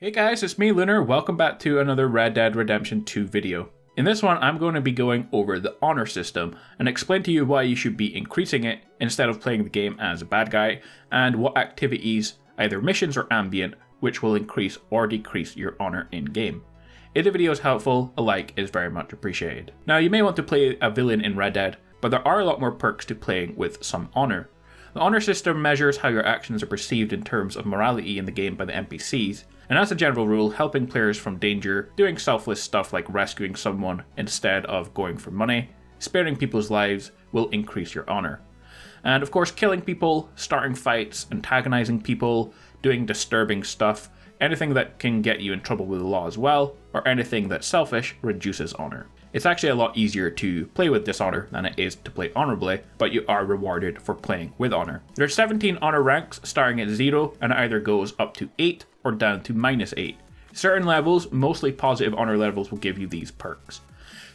Hey guys, it's me Lunar, welcome back to another Red Dead Redemption 2 video. In this one I'm going to be going over the honor system and explain to you why you should be increasing it instead of playing the game as a bad guy, and what activities, either missions or ambient, which will increase or decrease your honor in game. If the video is helpful, a like is very much appreciated. Now you may want to play a villain in Red Dead, but there are a lot more perks to playing with some honor. The honor system measures how your actions are perceived in terms of morality in the game by the NPCs, and as a general rule, helping players from danger, doing selfless stuff like rescuing someone instead of going for money, sparing people's lives will increase your honor. And of course, killing people, starting fights, antagonizing people, doing disturbing stuff, anything that can get you in trouble with the law as well, or anything that's selfish reduces honor. It's actually a lot easier to play with dishonor than it is to play honorably, but you are rewarded for playing with honor. There are 17 honor ranks starting at 0, and it either goes up to 8 or down to -8. Certain levels, mostly positive honor levels, will give you these perks.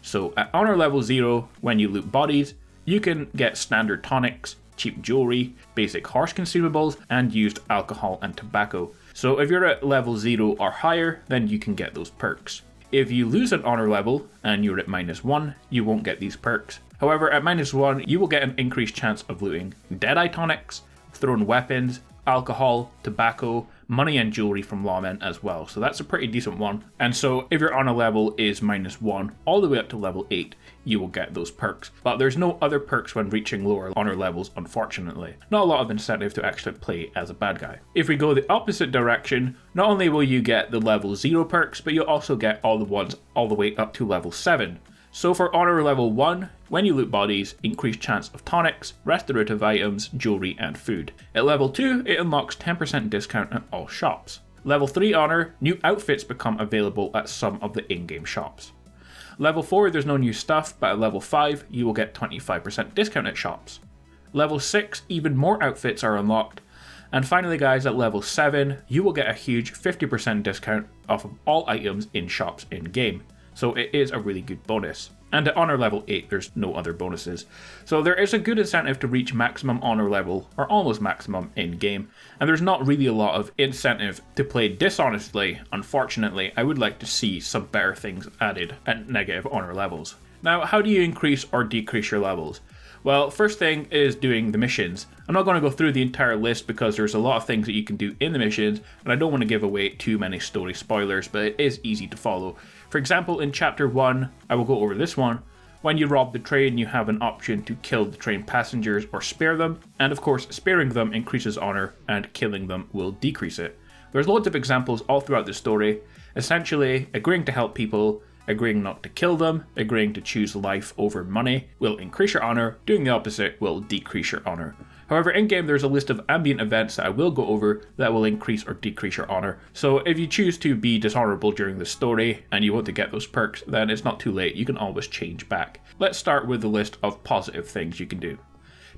So at honor level 0, when you loot bodies, you can get standard tonics, cheap jewelry, basic horse consumables, and used alcohol and tobacco. So if you're at level 0 or higher, then you can get those perks. If you lose an honor level and you're at -1, you won't get these perks. However, at -1, you will get an increased chance of looting Deadeye tonics, thrown weapons, alcohol, tobacco, money and jewelry from lawmen as well. So that's a pretty decent one. And so if your honor level is -1 all the way up to level 8, you will get those perks. But there's no other perks when reaching lower honor levels, unfortunately. Not a lot of incentive to actually play as a bad guy. If we go the opposite direction, not only will you get the level 0 perks, but you'll also get all the ones all the way up to level 7. So for honor level 1, when you loot bodies, increased chance of tonics, restorative items, jewelry and food. At level 2, it unlocks 10% discount at all shops. Level 3 honor, new outfits become available at some of the in-game shops. Level 4, there's no new stuff, but at level 5, you will get 25% discount at shops. Level 6, even more outfits are unlocked. And finally guys, at level 7, you will get a huge 50% discount off of all items in shops in-game. So it is a really good bonus. And at honor level 8, there's no other bonuses. So there is a good incentive to reach maximum honor level, or almost maximum in game, and there's not really a lot of incentive to play dishonestly. Unfortunately, I would like to see some better things added at negative honor levels. Now, how do you increase or decrease your levels? Well, first thing is doing the missions. I'm not going to go through the entire list because there's a lot of things that you can do in the missions, and I don't want to give away too many story spoilers, but it is easy to follow. For example, in Chapter 1, I will go over this one. When you rob the train, you have an option to kill the train passengers or spare them, and of course, sparing them increases honor, and killing them will decrease it. There's loads of examples all throughout the story, essentially agreeing to help people, agreeing not to kill them, agreeing to choose life over money will increase your honor, doing the opposite will decrease your honor. However, in-game there's a list of ambient events that I will go over that will increase or decrease your honor. So if you choose to be dishonorable during the story and you want to get those perks, then it's not too late, you can always change back. Let's start with the list of positive things you can do.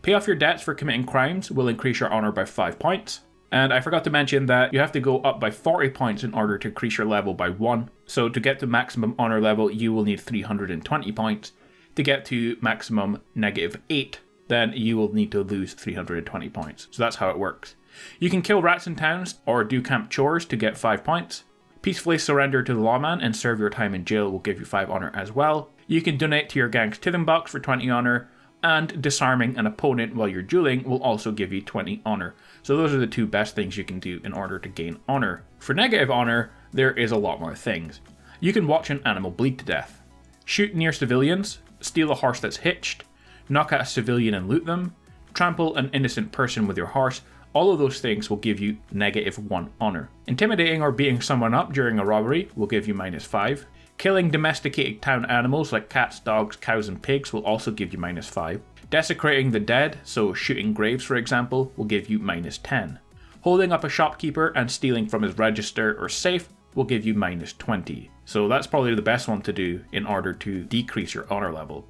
Pay off your debts for committing crimes will increase your honor by 5 points. And I forgot to mention that you have to go up by 40 points in order to increase your level by 1. So to get to maximum honor level, you will need 320 points. To get to maximum -8, then you will need to lose 320 points. So that's how it works. You can kill rats in towns or do camp chores to get 5 points. Peacefully surrender to the lawman and serve your time in jail will give you 5 honor as well. You can donate to your gang's tithing box for 20 honor. And disarming an opponent while you're dueling will also give you 20 honor. So those are the 2 best things you can do in order to gain honor. For negative honor, there is a lot more things. You can watch an animal bleed to death, shoot near civilians, steal a horse that's hitched, knock out a civilian and loot them, trample an innocent person with your horse. All of those things will give you -1 honor. Intimidating or beating someone up during a robbery will give you -5. Killing domesticated town animals like cats, dogs, cows and pigs will also give you -5. Desecrating the dead, so shooting graves for example, will give you -10. Holding up a shopkeeper and stealing from his register or safe will give you -20. So that's probably the best one to do in order to decrease your honor level.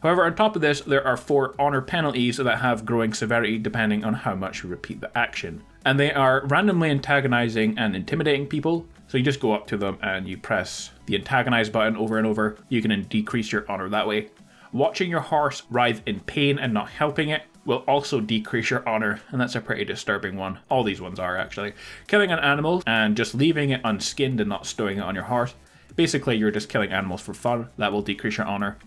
However, on top of this, there are 4 honor penalties that have growing severity depending on how much you repeat the action. And they are randomly antagonizing and intimidating people. So you just go up to them and you press the Antagonise button over and over. You can decrease your honor that way. Watching your horse writhe in pain and not helping it will also decrease your honor, and that's a pretty disturbing one. All these ones are, actually. Killing an animal and just leaving it unskinned and not stowing it on your hearth. Basically, you're just killing animals for fun. That will decrease your honor.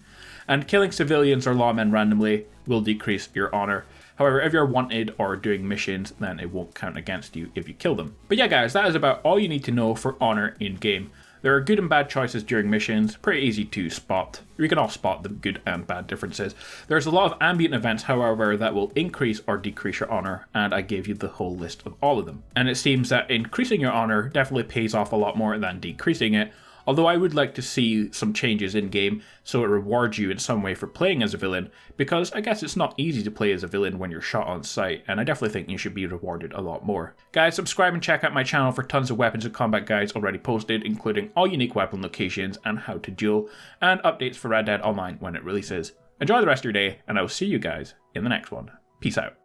And killing civilians or lawmen randomly will decrease your honor. However, if you're wanted or doing missions, then it won't count against you if you kill them. But yeah, guys, that is about all you need to know for honor in-game. There are good and bad choices during missions, pretty easy to spot. We can all spot the good and bad differences. There's a lot of ambient events, however, that will increase or decrease your honor, and I gave you the whole list of all of them. And it seems that increasing your honor definitely pays off a lot more than decreasing it, although I would like to see some changes in-game so it rewards you in some way for playing as a villain, because I guess it's not easy to play as a villain when you're shot on sight, and I definitely think you should be rewarded a lot more. Guys, subscribe and check out my channel for tons of weapons and combat guides already posted, including all unique weapon locations and how to duel, and updates for Red Dead Online when it releases. Enjoy the rest of your day, and I will see you guys in the next one. Peace out.